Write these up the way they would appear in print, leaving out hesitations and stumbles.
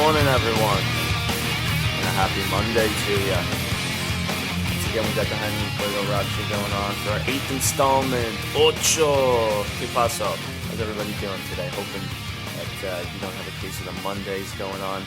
morning, everyone, and a happy Monday to you. Once again, we got the Jaime Fuego Roger going on for our 8th installment. Ocho! ¿Qué pasó? How's everybody doing today? Hoping that you don't have a case of the Mondays going on.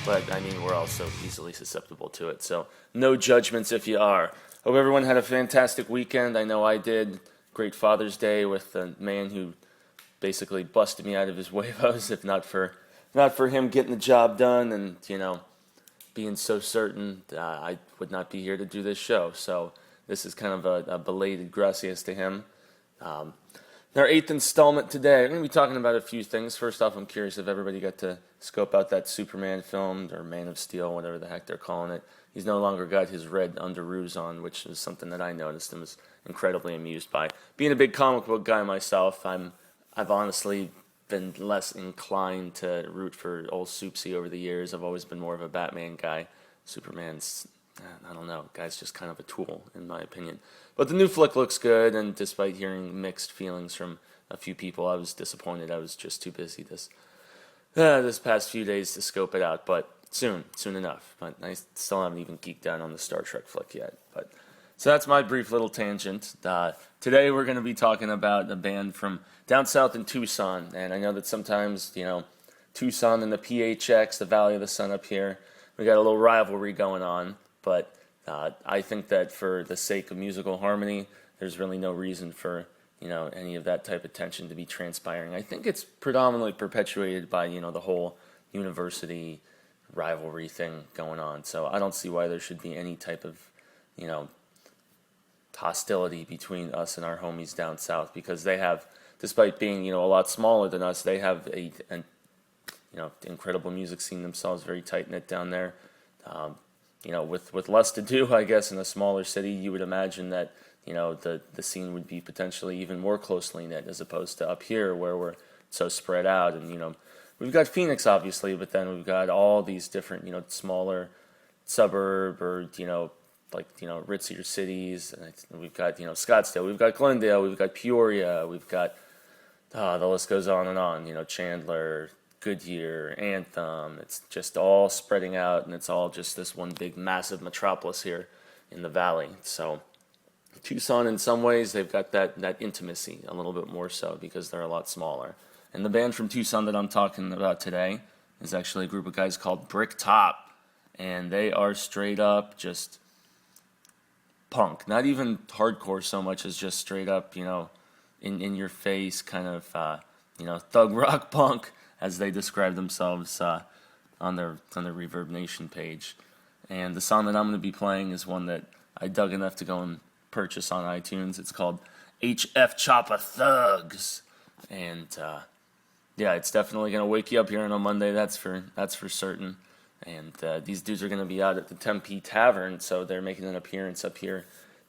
But, I mean, we're all so easily susceptible to it, so no judgments if you are. Hope everyone had a fantastic weekend. I know I did. Great Father's Day with a man who basically busted me out of his huevos, if not for him getting the job done and, being so certain I would not be here to do this show. So this is kind of a belated gracias to him. Our 8th installment today, we're going to be talking about a few things. First off, I'm curious if everybody got to scope out that Superman film, or Man of Steel, whatever the heck they're calling it. He's no longer got his red underoos on, which is something that I noticed and was incredibly amused by. Being a big comic book guy myself, I've honestly been less inclined to root for old Soupsy over the years. I've always been more of a Batman guy. Superman's, I don't know, guy's just kind of a tool, in my opinion. But the new flick looks good, and despite hearing mixed feelings from a few people, I was disappointed. I was just too busy this past few days to scope it out, but soon enough. But I still haven't even geeked out on the Star Trek flick yet. So that's my brief little tangent. Today we're going to be talking about a band from down south in Tucson, and I know that sometimes, Tucson and the PHX, the Valley of the Sun up here, we got a little rivalry going on, but I think that for the sake of musical harmony, there's really no reason for, any of that type of tension to be transpiring. I think it's predominantly perpetuated by, the whole university rivalry thing going on, so I don't see why there should be any type of, hostility between us and our homies down south, because they have, despite being a lot smaller than us, they have an incredible music scene themselves, very tight knit down there. With less to do, I guess, in a smaller city, you would imagine that the scene would be potentially even more closely knit as opposed to up here where we're so spread out. And we've got Phoenix obviously, but then we've got all these different smaller suburb or ritzier cities. And we've got Scottsdale, we've got Glendale, we've got Peoria, we've got the list goes on and on. Chandler, Goodyear, Anthem. It's just all spreading out, and it's all just this one big massive metropolis here in the valley. So Tucson, in some ways, they've got that intimacy a little bit more so because they're a lot smaller. And the band from Tucson that I'm talking about today is actually a group of guys called Bricktop, and they are straight up just punk, not even hardcore so much as just straight up, in your face kind of, thug rock punk, as they describe themselves on their Reverb Nation page. And the song that I'm going to be playing is one that I dug enough to go and purchase on iTunes. It's called HF Choppa Thugs, and it's definitely going to wake you up here on a Monday. That's for certain. And these dudes are going to be out at the Tempe Tavern, so they're making an appearance up here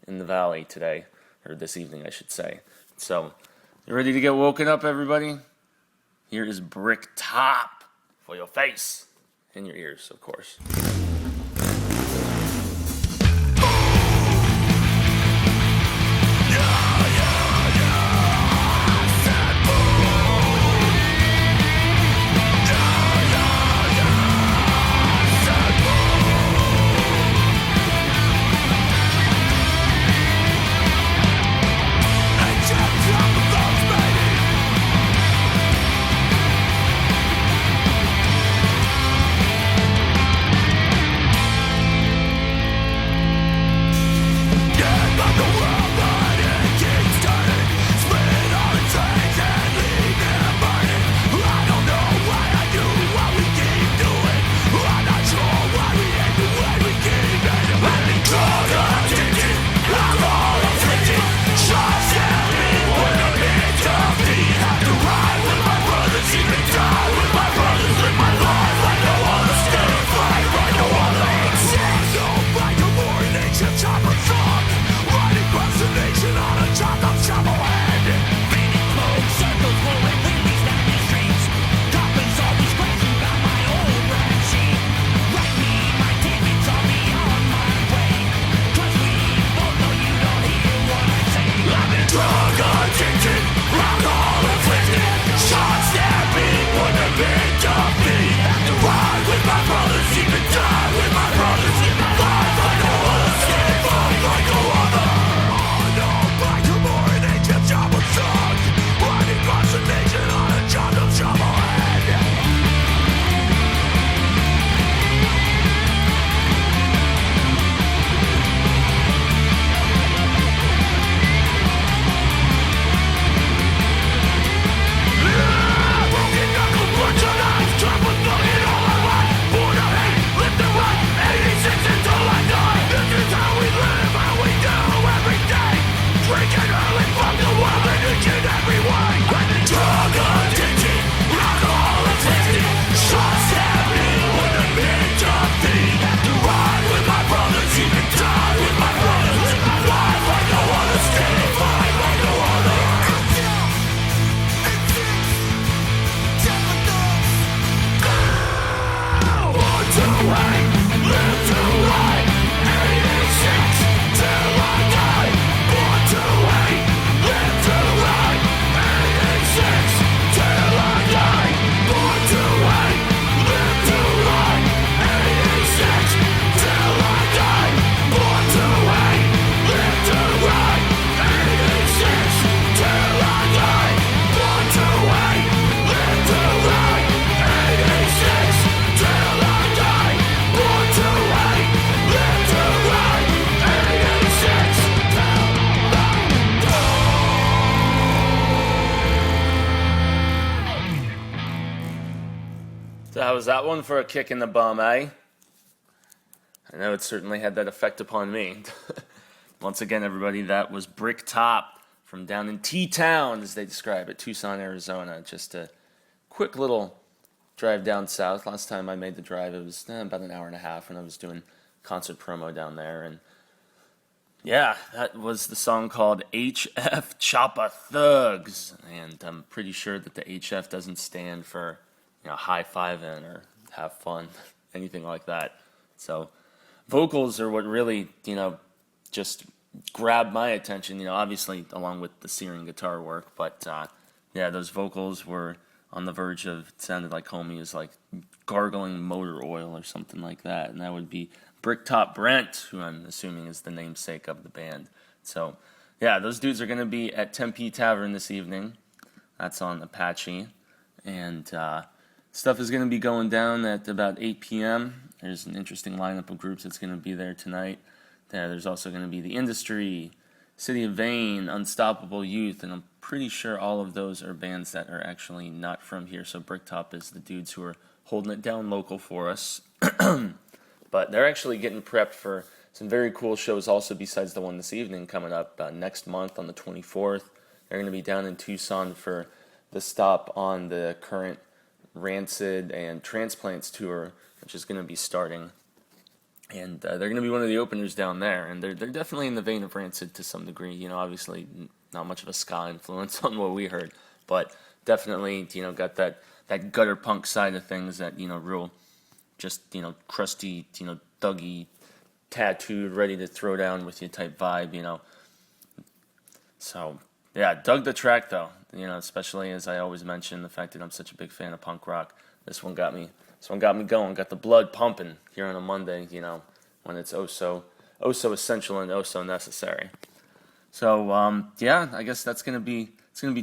in the valley today, or this evening, I should say. So, you ready to get woken up, everybody? Here is Bricktop for your face and your ears, of course. was that one for a kick in the bum, eh? I know it certainly had that effect upon me. Once again, everybody, that was Bricktop from down in T-Town, as they describe it, Tucson, Arizona. Just a quick little drive down south. Last time I made the drive, it was about an hour and a half when I was doing concert promo down there. And yeah, that was the song called HF Choppa Thugs. And I'm pretty sure that the HF doesn't stand for, high-fiving or have fun, anything like that. So vocals are what really, just grabbed my attention, obviously along with the searing guitar work. But yeah, those vocals were on the verge of, it sounded like homie is like gargling motor oil or something like that. And that would be Bricktop Brent, who I'm assuming is the namesake of the band. So yeah, those dudes are going to be at Tempe Tavern this evening. That's on Apache. And stuff is going to be going down at about 8 p.m. There's an interesting lineup of groups that's going to be there tonight. There's also going to be The Industry, City of Vane, Unstoppable Youth, and I'm pretty sure all of those are bands that are actually not from here. So Bricktop is the dudes who are holding it down local for us. But they're actually getting prepped for some very cool shows also besides the one this evening coming up next month on the 24th. They're going to be down in Tucson for the stop on the current Rancid and Transplants tour, which is going to be starting. And they're going to be one of the openers down there. And they're definitely in the vein of Rancid to some degree. Obviously not much of a ska influence on what we heard. But definitely, got that gutter punk side of things, that, real just, crusty, thuggy, tattooed, ready to throw down with you type vibe, So, yeah, dug the track though, especially as I always mention the fact that I'm such a big fan of punk rock. This one got me going, got the blood pumping here on a Monday, when it's oh so essential and oh so necessary. So, yeah, I guess it's gonna be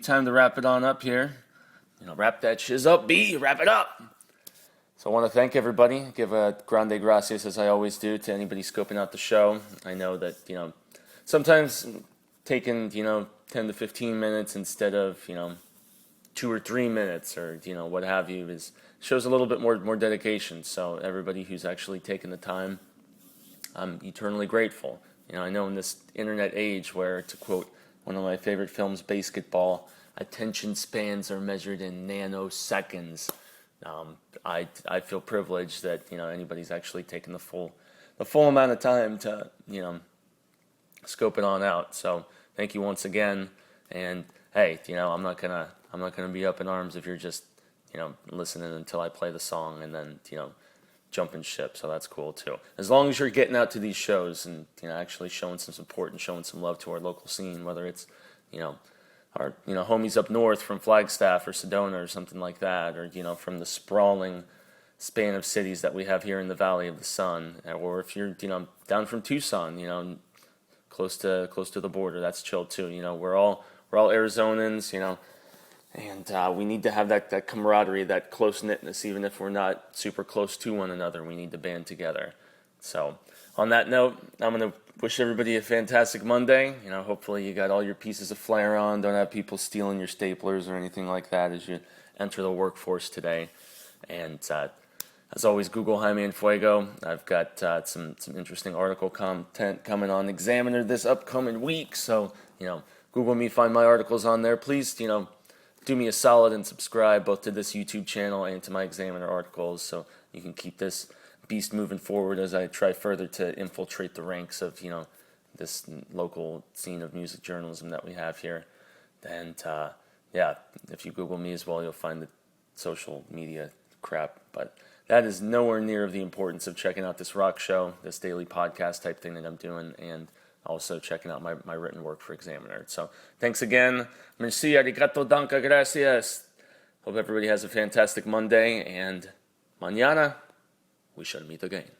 time to wrap it on up here. Wrap that shiz up, B, wrap it up. So I want to thank everybody, give a grande gracias as I always do to anybody scoping out the show. I know that, sometimes taking, 10 to 15 minutes instead of, 2 or 3 minutes or, what have you shows a little bit more dedication. So everybody who's actually taken the time, I'm eternally grateful. I know in this internet age where, to quote one of my favorite films, Basketball, attention spans are measured in nanoseconds. I feel privileged that anybody's actually taken the full amount of time to scope it on out. So thank you once again. And hey, I'm not gonna be up in arms if you're just listening until I play the song and then jumping ship. So that's cool too. As long as you're getting out to these shows and actually showing some support and showing some love to our local scene, whether it's our homies up north from Flagstaff or Sedona or something like that, or from the sprawling span of cities that we have here in the Valley of the Sun, or if you're down from Tucson, close to the border, that's chill too. We're all Arizonans, and we need to have that camaraderie, that close knitness, even if we're not super close to one another. We need to band together. So on that note, I'm gonna wish everybody a fantastic Monday. Hopefully you got all your pieces of flair on. Don't have people stealing your staplers or anything like that as you enter the workforce today. And as always, Google Jaime and Fuego. I've got some interesting article content coming on Examiner this upcoming week. So, Google me, find my articles on there. Please, do me a solid and subscribe both to this YouTube channel and to my Examiner articles so you can keep this beast moving forward as I try further to infiltrate the ranks of, this local scene of music journalism that we have here. And, yeah, if you Google me as well, you'll find the social media crap. But that is nowhere near of the importance of checking out this rock show, this daily podcast type thing that I'm doing, and also checking out my written work for Examiner. So thanks again. Merci, arigato, danke, gracias. Hope everybody has a fantastic Monday, and mañana we shall meet again.